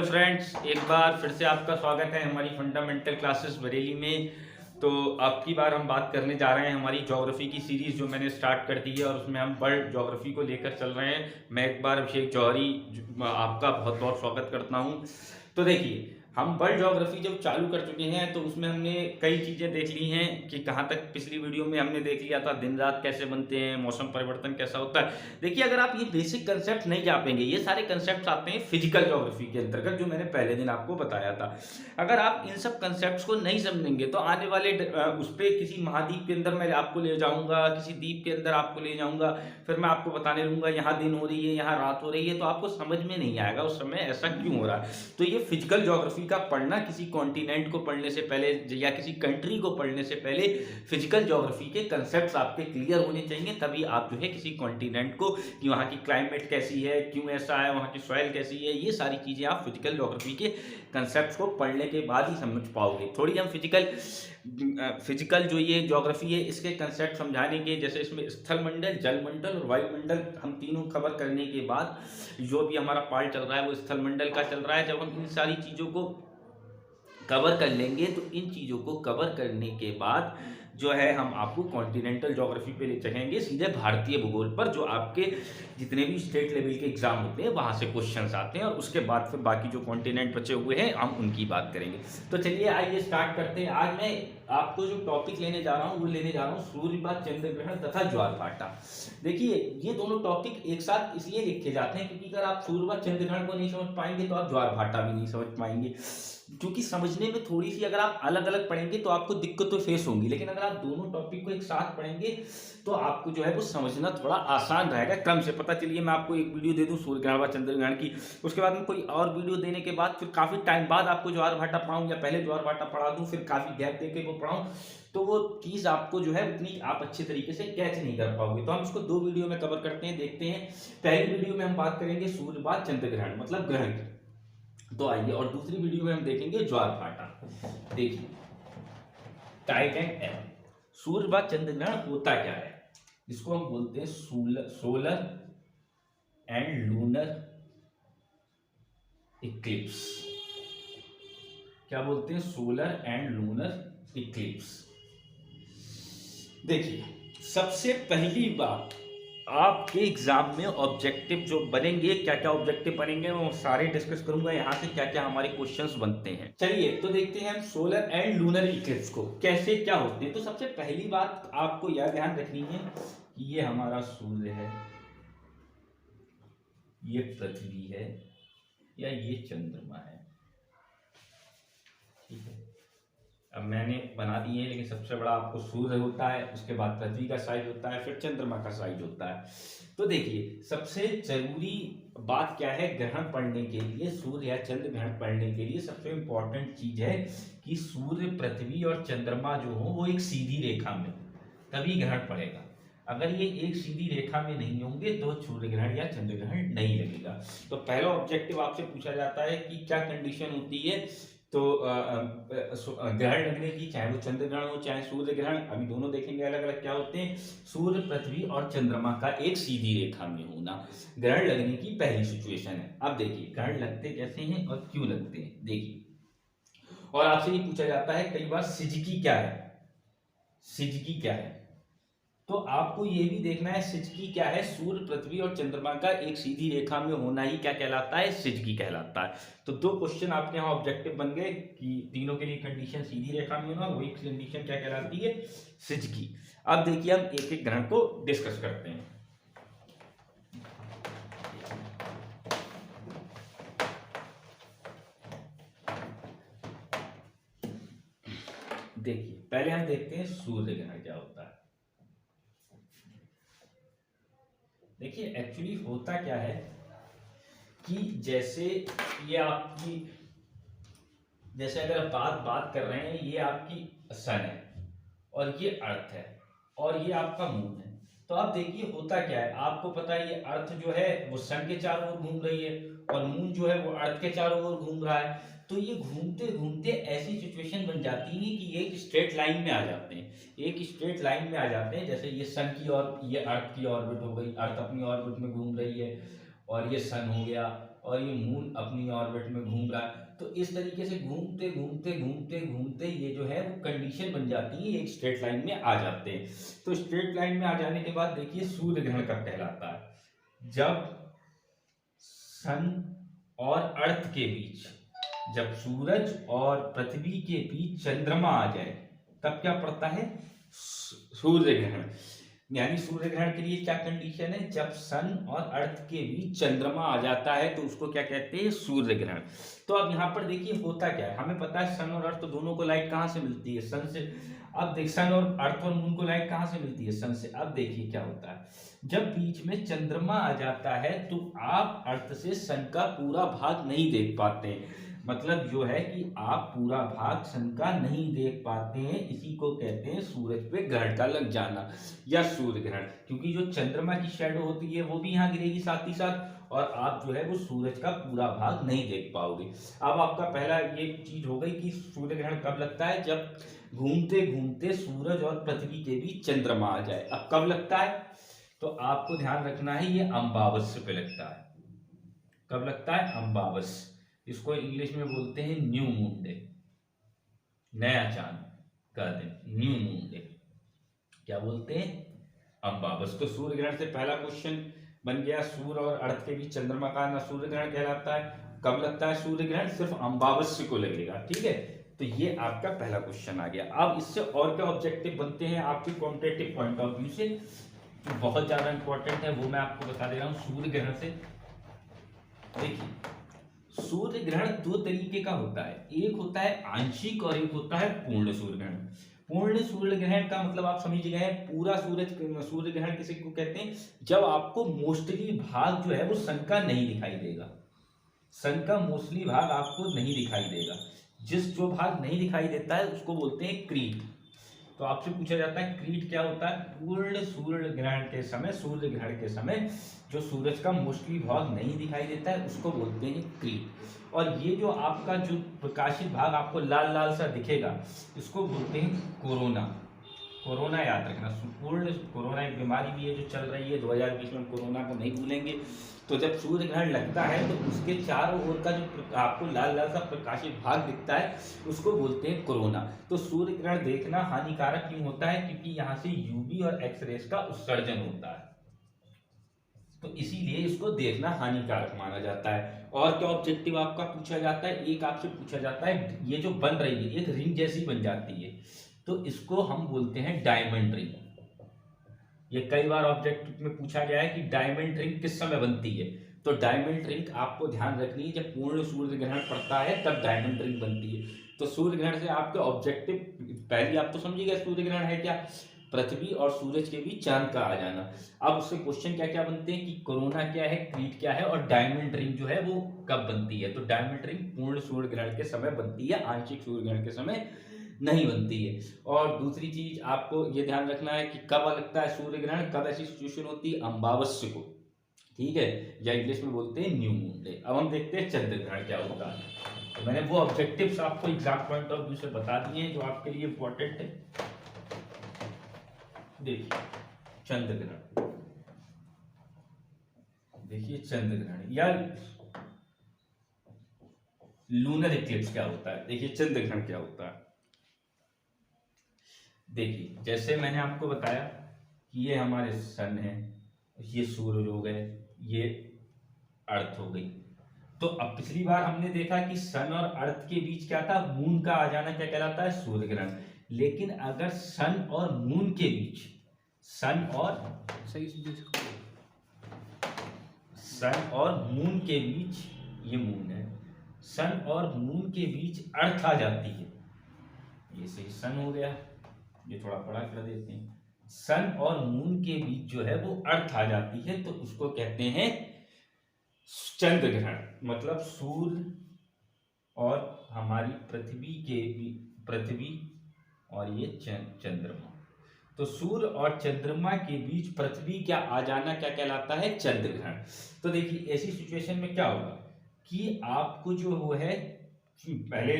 Friends, एक बार फिर से आपका स्वागत है हमारी फंडामेंटल क्लासेस बरेली में। तो अब की बार हम बात करने जा रहे हैं हमारी ज्योग्राफी की सीरीज़ जो मैंने स्टार्ट कर दी है और उसमें हम वर्ल्ड ज्योग्राफी को लेकर चल रहे हैं। मैं एक बार अभिषेक जौहरी आपका बहुत बहुत स्वागत करता हूं। तो देखिए, हम वर्ल्ड ज्योग्राफी जब चालू कर चुके हैं तो उसमें हमने कई चीज़ें देख ली हैं कि कहाँ तक पिछली वीडियो में हमने देख लिया था दिन रात कैसे बनते हैं, मौसम परिवर्तन कैसा होता है। देखिए, अगर आप ये बेसिक कंसेप्ट नहीं जापेंगे, ये सारे कंसेप्ट आते हैं फिजिकल ज्योग्राफी के अंतर्गत जो मैंने पहले दिन आपको बताया था। अगर आप इन सब कंसेप्ट को नहीं समझेंगे तो आने वाले उस पर किसी महाद्वीप के अंदर मैं आपको ले जाऊंगा, किसी द्वीप के अंदर आपको ले जाऊंगा, फिर मैं आपको बताने लूंगा यहाँ दिन हो रही है, यहाँ रात हो रही है, तो आपको समझ में नहीं आएगा उस समय ऐसा क्यों हो रहा है। तो ये फिजिकल ज्योग्राफी का पढ़ना, किसी कॉन्टिनेंट को पढ़ने से पहले या किसी कंट्री को पढ़ने से पहले फिजिकल ज्योग्राफी के कंसेप्ट्स आपके क्लियर होने चाहिए, तभी आप जो है किसी कॉन्टिनेंट को, कि वहाँ की क्लाइमेट कैसी है, क्यों ऐसा है, वहाँ की सॉइल कैसी है, ये सारी चीज़ें आप फिजिकल ज्योग्राफी के कंसेप्ट्स को पढ़ने के बाद ही समझ पाओगे। थोड़ी हम फिजिकल जो ये ज्योग्राफी है इसके कंसेप्ट समझाने के, जैसे इसमें स्थल मंडल, जल मंडल और वायुमंडल, हम तीनों कवर करने के बाद जो भी हमारा पार्ट चल रहा है वो स्थल मंडल का चल रहा है। जब हम इन सारी चीज़ों को कवर कर लेंगे तो इन चीज़ों को कवर करने के बाद जो है हम आपको कॉन्टिनेंटल ज्योग्राफी पे ले चलेंगे, सीधे भारतीय भूगोल पर, जो आपके जितने भी स्टेट लेवल के एग्जाम होते हैं वहाँ से क्वेश्चंस आते हैं, और उसके बाद फिर बाकी जो कॉन्टिनेंट बचे हुए हैं हम उनकी बात करेंगे। तो चलिए आइए स्टार्ट करते हैं। आज मैं आपको जो टॉपिक लेने जा रहा हूँ वो लेने जा रहा हूँ सूर्यपात, चंद्र ग्रहण तथा ज्वार भाटा। देखिए, ये दोनों टॉपिक एक साथ इसलिए लिखे जाते हैं क्योंकि अगर आप सूर्यपात चंद्र ग्रहण को नहीं समझ पाएंगे तो आप ज्वार भाटा भी नहीं समझ पाएंगे, क्योंकि समझने में थोड़ी सी, अगर आप अलग अलग पढ़ेंगे तो आपको दिक्कत तो फेस होंगी, लेकिन अगर आप दोनों टॉपिक को एक साथ पढ़ेंगे तो आपको जो है वो समझना थोड़ा आसान रहेगा क्रम से। पता चलिए मैं आपको एक वीडियो दे दूं सूर्य ग्रहण व चंद्र ग्रहण की, उसके बाद में कोई और वीडियो देने के बाद फिर काफ़ी टाइम बाद आपको ज्वार भाटा पढ़ाऊँ, या पहले ज्वार भाटा पढ़ा दूँ फिर काफ़ी गैप दे के वो पढ़ाऊँ, तो वो चीज़ आपको जो है उतनी आप अच्छे तरीके से कैच नहीं कर पाओगे। तो हम इसको दो वीडियो में कवर करते हैं, देखते हैं। पहली वीडियो में हम बात करेंगे सूर्यपात चंद्र ग्रहण मतलब ग्रहण की, तो आइए, और दूसरी वीडियो में हम देखेंगे ज्वार भाटा। देखिए, टाइट एंड एम, सूर्यपात चंद्र ग्रहण होता क्या है, इसको हम बोलते हैं सोलर एंड लूनर इक्लिप्स। क्या बोलते हैं? Solar and lunar Eclipse. देखिए, सबसे पहली बात, आपके एग्जाम में ऑब्जेक्टिव जो बनेंगे, क्या क्या ऑब्जेक्टिव बनेंगे वो सारे डिस्कस करूंगा यहाँ से, क्या क्या हमारे क्वेश्चंस बनते हैं। चलिए तो देखते हैं हम सोलर एंड लूनर इक्लिप्स को कैसे क्या होते हैं। तो सबसे पहली बात आपको यह ध्यान रखनी है कि ये हमारा सूर्य है, ये पृथ्वी है, या ये चंद्रमा है। ठीक है, अब मैंने बना दिए हैं, लेकिन सबसे बड़ा आपको सूर्य होता है, उसके बाद पृथ्वी का साइज होता है, फिर चंद्रमा का साइज होता है। तो देखिए, सबसे जरूरी बात क्या है ग्रहण पढ़ने के लिए, सूर्य या चंद्र ग्रहण पढ़ने के लिए सबसे इंपॉर्टेंट चीज है कि सूर्य, पृथ्वी और चंद्रमा जो हो वो एक सीधी रेखा में, तभी ग्रहण पड़ेगा। अगर ये एक सीधी रेखा में नहीं होंगे तो सूर्य ग्रहण या चंद्र ग्रहण नहीं लगेगा। तो पहला ऑब्जेक्टिव आपसे पूछा जाता है कि क्या कंडीशन होती है तो ग्रहण लगने की, चाहे वो चंद्र ग्रहण हो चाहे सूर्य ग्रहण। अभी दोनों देखेंगे अलग अलग क्या होते हैं। सूर्य, पृथ्वी और चंद्रमा का एक सीधी रेखा में होना ग्रहण लगने की पहली सिचुएशन है। अब देखिए, ग्रहण लगते कैसे हैं और क्यों लगते हैं। देखिए, और आपसे ये पूछा जाता है कई बार सिजकी क्या है, सिजकी क्या है, तो आपको ये भी देखना है सिजकी क्या है। सूर्य, पृथ्वी और चंद्रमा का एक सीधी रेखा में होना ही क्या कहलाता है, सिजकी कहलाता है। तो दो क्वेश्चन आपके यहाँ ऑब्जेक्टिव बन गए कि तीनों के लिए कंडीशन सीधी रेखा में होना, वही कंडीशन क्या कहलाती है, सिजकी। अब देखिए, हम एक एक ग्रहण को डिस्कस करते हैं। देखिए, पहले हम देखते हैं सूर्य ग्रहण क्या होता है। देखिए, एक्चुअली होता क्या है कि जैसे ये आपकी, जैसे अगर बात कर रहे हैं, ये आपकी सन है और ये अर्थ है और ये आपका मून है। तो आप देखिए होता क्या है, आपको पता है ये अर्थ जो है वो सन के चारों ओर घूम रही है और मून जो है वो अर्थ के चारों ओर घूम रहा है। तो ये घूमते घूमते ऐसी सिचुएशन बन जाती है कि एक स्ट्रेट लाइन में आ जाते हैं, एक स्ट्रेट लाइन में आ जाते हैं। जैसे ये सन की और ये अर्थ की ऑर्बिट हो गई, अर्थ अपनी ऑर्बिट में घूम रही है और ये सन हो गया और ये मून अपनी ऑर्बिट में घूम रहा है। तो इस तरीके से घूमते घूमते घूमते घूमते ये जो है वो कंडीशन बन जाती है, एक स्ट्रेट लाइन में आ जाते हैं। तो स्ट्रेट लाइन में आ जाने के बाद देखिए सूर्य ग्रहण कब कहलाता है, जब सन और अर्थ के बीच, जब सूरज और पृथ्वी के बीच चंद्रमा आ जाए तब क्या पड़ता है, सूर्य ग्रहण। यानी सूर्य ग्रहण के लिए क्या कंडीशन है, जब सन और अर्थ के बीच चंद्रमा आ जाता है तो उसको क्या कहते हैं, सूर्य ग्रहण। तो अब यहाँ पर देखिए होता क्या है, हमें पता है सन और अर्थ दोनों को लाइट कहाँ से मिलती है, सन से। अब देख, सन और अर्थ और मून को लाइट कहाँ से मिलती है, सन से। अब देखिए क्या होता है, जब बीच में चंद्रमा आ जाता है तो आप अर्थ से सन का पूरा भाग नहीं देख पाते। मतलब जो है कि आप पूरा भाग सन का नहीं देख पाते हैं, इसी को कहते हैं सूरज पे ग्रहण का लग जाना या सूर्य ग्रहण। क्योंकि जो चंद्रमा की शैडो होती है वो भी यहाँ गिरेगी साथ ही साथ, और आप जो है वो सूरज का पूरा भाग नहीं देख पाओगे। अब आपका पहला ये चीज हो गई कि सूर्य ग्रहण कब लगता है, जब घूमते घूमते सूरज और पृथ्वी के बीच चंद्रमा आ जाए। अब कब लगता है, तो आपको ध्यान रखना है ये अमावस्या पे लगता है। कब लगता है, अमावस्या। इसको इंग्लिश में बोलते हैं न्यू मून डे, नया चांद का दिन, न्यू मून डे। क्या बोलते हैं, अमावस्या। तो सूर्य ग्रहण से पहला क्वेश्चन बन गया, सूर्य और अर्थ के बीच चंद्रमा का आना सूर्य ग्रहण कहलाता है। कब लगता है सूर्य ग्रहण, सिर्फ अमावस्या को लगेगा, ठीक है। तो ये आपका पहला क्वेश्चन आ गया। अब इससे और क्या ऑब्जेक्टिव बनते हैं आपके क्वांटिटेटिव पॉइंट ऑफ व्यू से, तो बहुत ज्यादा इंपॉर्टेंट है, वो मैं आपको बता दे रहा हूँ। सूर्य ग्रहण से देखिए, सूर्य ग्रहण दो तरीके का होता है, एक होता है आंशिक और एक होता है पूर्ण सूर्य ग्रहण। पूर्ण सूर्य ग्रहण का मतलब आप समझ गए, पूरा सूर्य ग्रहण किसी को कहते हैं, जब आपको मोस्टली भाग जो है वो सन का नहीं दिखाई देगा। सन का मोस्टली भाग आपको नहीं दिखाई देगा। जो भाग नहीं दिखाई देता है उसको बोलते हैं क्रीट। तो आपसे पूछा जाता है क्रीट क्या होता है, पूर्ण सूर्य ग्रहण के समय, सूर्य ग्रहण के समय जो सूरज का मोस्टली भाग नहीं दिखाई देता है उसको बोलते हैं क्रीट। और ये जो आपका जो प्रकाशित भाग आपको लाल लाल सा दिखेगा इसको बोलते हैं कोरोना। कोरोना याद रखना, पूर्ण कोरोना एक बीमारी भी है जो चल रही है 2020 में, कोरोना को नहीं भूलेंगे। तो जब सूर्य ग्रहण लगता है तो उसके चारों ओर का जो आपको लाल लाल सा प्रकाशित भाग दिखता है उसको बोलते हैं कोरोना। तो सूर्य ग्रहण देखना हानिकारक क्यों होता है, क्योंकि यहाँ से यूवी और एक्स रेस का उत्सर्जन होता है, तो इसीलिए इसको देखना हानिकारक माना जाता है। और क्या ऑब्जेक्टिव आपका पूछा जाता है, एक आपसे पूछा जाता है ये जो बन रही है एक रिंग जैसी बन जाती है, तो इसको हम बोलते हैं डायमंड रिंग। ये कई बार ऑब्जेक्टिव में पूछा गया है कि डायमंड रिंग किस समय बनती है। तो डायमंड रिंग आपको ध्यान रखनी है, जब पूर्ण सूर्य ग्रहण पड़ता है तब डायमंड रिंग बनती है। तो सूर्य ग्रहण से आपके ऑब्जेक्टिव पहले आप तो समझिएगा सूर्य ग्रहण है क्या, पृथ्वी और सूरज के बीच चांद का आ जाना। अब उससे क्वेश्चन क्या क्या बनते हैं कि कोरोना क्या है, क्रीट क्या है, और डायमंड रिंग जो है वो कब बनती है। तो डायमंड रिंग पूर्ण सूर्य ग्रहण के समय बनती है, आंशिक सूर्य ग्रहण के समय नहीं बनती है। और दूसरी चीज आपको ये ध्यान रखना है कि कब लगता है सूर्य ग्रहण, कब ऐसी सिचुएशन होती है, अमावस्या को, ठीक है, या इंग्लिश में बोलते हैं न्यू मून डे। अब हम देखते हैं चंद्र ग्रहण क्या होता है। तो मैंने वो ऑब्जेक्टिव्स आपको एग्जैक्ट पॉइंट ऑफ व्यू से बता दिए हैं जो आपके लिए इंपॉर्टेंट है। देखिए चंद्र ग्रहण, देखिए चंद्र ग्रहण या लूनर इक्लिप्स क्या होता है। देखिए चंद्र ग्रहण क्या होता है, देखिए जैसे मैंने आपको बताया कि ये हमारे सन है, ये सूरज हो गए, ये अर्थ हो गई। तो अब पिछली बार हमने देखा कि सन और अर्थ के बीच क्या था, मून का आ जाना क्या कहलाता है, सूर्य ग्रहण। लेकिन अगर सन और मून के बीच, सन और मून के बीच, ये मून है, सन और मून के बीच अर्थ आ जाती है, ये सही सन हो गया, ये थोड़ा बड़ा कर देते हैं, सन और मून के बीच जो है वो अर्थ आ जाती है, तो उसको कहते हैं चंद्र ग्रहण। मतलब सूर्य और हमारी पृथ्वी और ये चंद्रमा, तो सूर्य और चंद्रमा के बीच पृथ्वी क्या आ जाना क्या कहलाता है, चंद्र ग्रहण। तो देखिए ऐसी सिचुएशन में क्या होगा कि आपको जो वो है, पहले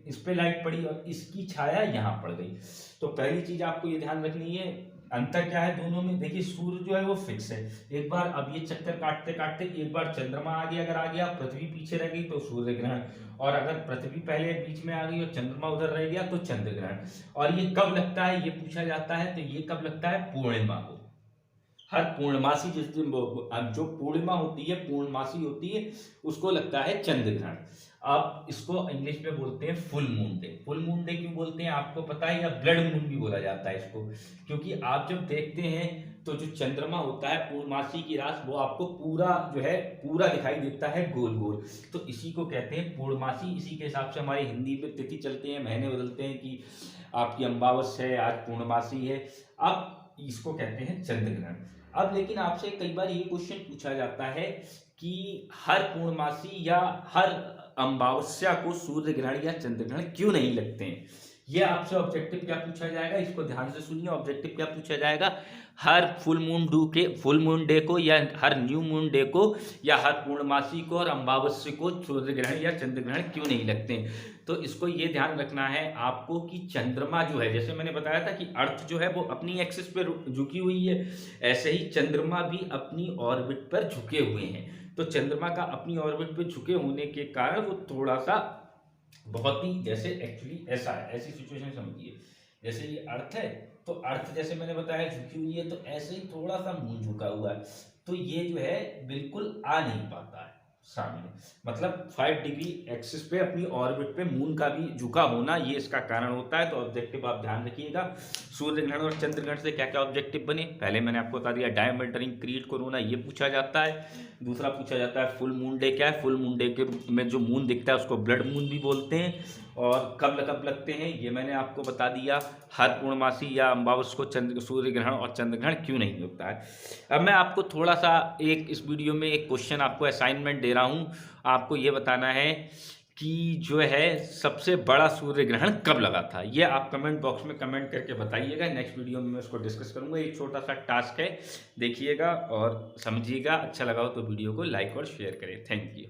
इस पे लाइट पड़ी और इसकी छाया यहाँ पड़ गई। तो पहली चीज आपको ये ध्यान रखनी है, अंतर क्या है दोनों में, देखिए सूर्य जो है वो फिक्स है, एक बार अब ये चक्कर काटते काटते एक बार चंद्रमा आगे अगर आ गया, पृथ्वी पीछे रह गई तो सूर्य ग्रहण, और अगर पृथ्वी पहले बीच में आ गई और चंद्रमा उधर रह गया तो चंद्र ग्रहण। और ये कब लगता है ये पूछा जाता है, तो ये कब लगता है, पूर्णिमा को। हर पूर्णमासी जिस दिन जो पूर्णिमा होती है, पूर्णमासी होती है, उसको लगता है चंद्र ग्रहण। अब इसको इंग्लिश में बोलते हैं full moon day. Full moon day क्यों बोलते हैं आपको पता है, या ब्लड मून भी बोला जाता है इसको, क्योंकि आप जब देखते हैं तो जो चंद्रमा होता है पूर्णमासी की रात, वो आपको पूरा जो है पूरा दिखाई देता है गोल गोल, तो इसी को कहते हैं पूर्णमासी। इसी के हिसाब से हमारी हिंदी में तिथि चलते हैं, महीने बदलते हैं कि आपकी अमावस्या है, आज पूर्णमासी है, अब इसको कहते हैं चंद्र ग्रहण। अब लेकिन आपसे कई बार ये क्वेश्चन पूछा जाता है कि हर पूर्णमासी या हर अमावस्या को सूर्य ग्रहण या चंद्र ग्रहण क्यों नहीं लगते हैं। ये आपसे ऑब्जेक्टिव क्या पूछा जाएगा, इसको ध्यान से सुनिए। ऑब्जेक्टिव क्या पूछा जाएगा, हर फुल मून डे को या हर न्यू मून डे को या हर पूर्णमासी को और अमावस्या को सूर्य ग्रहण या चंद्र ग्रहण क्यों नहीं लगते हैं। तो इसको ये ध्यान रखना है आपको कि चंद्रमा जो है, जैसे मैंने बताया था कि अर्थ जो है वो अपनी एक्सिस पर झुकी हुई है, ऐसे ही चंद्रमा भी अपनी ऑर्बिट पर झुके हुए हैं। तो चंद्रमा का अपनी ऑर्बिट पर झुके होने के कारण वो थोड़ा सा बहुत ही, जैसे एक्चुअली ऐसा है, ऐसी सिचुएशन समझिए, जैसे ये अर्थ है तो अर्थ जैसे मैंने बताया झुकी हुई है, तो ऐसे ही थोड़ा सा मून झुका हुआ है, तो ये जो है बिल्कुल आ नहीं पाता है सामने, मतलब 5 डिग्री एक्सिस पे अपनी ऑर्बिट पे मून का भी झुका होना, ये इसका कारण होता है। तो ऑब्जेक्टिव आप ध्यान रखिएगा, सूर्य ग्रहण और चंद्र ग्रहण से क्या क्या ऑब्जेक्टिव बने, पहले मैंने आपको बता दिया डायमंड रिंग क्रीड कोरोना, ये पूछा जाता है। दूसरा पूछा जाता है फुल मून डे क्या है, फुल मून डे के में जो मून दिखता है उसको ब्लड मून भी बोलते हैं, और कब लगते हैं ये मैंने आपको बता दिया। हर पूर्णमासी या अमावस्या को सूर्य ग्रहण और चंद्र ग्रहण क्यों नहीं होता है। अब मैं आपको थोड़ा सा एक इस वीडियो में एक क्वेश्चन आपको असाइनमेंट दे रहा हूँ, आपको ये बताना है कि जो है सबसे बड़ा सूर्य ग्रहण कब लगा था। ये आप कमेंट बॉक्स में कमेंट करके बताइएगा, नेक्स्ट वीडियो में मैं इसको डिस्कस करूँगा। एक छोटा सा टास्क है, देखिएगा और समझिएगा, अच्छा लगा हो तो वीडियो को लाइक और शेयर करें। Thank you.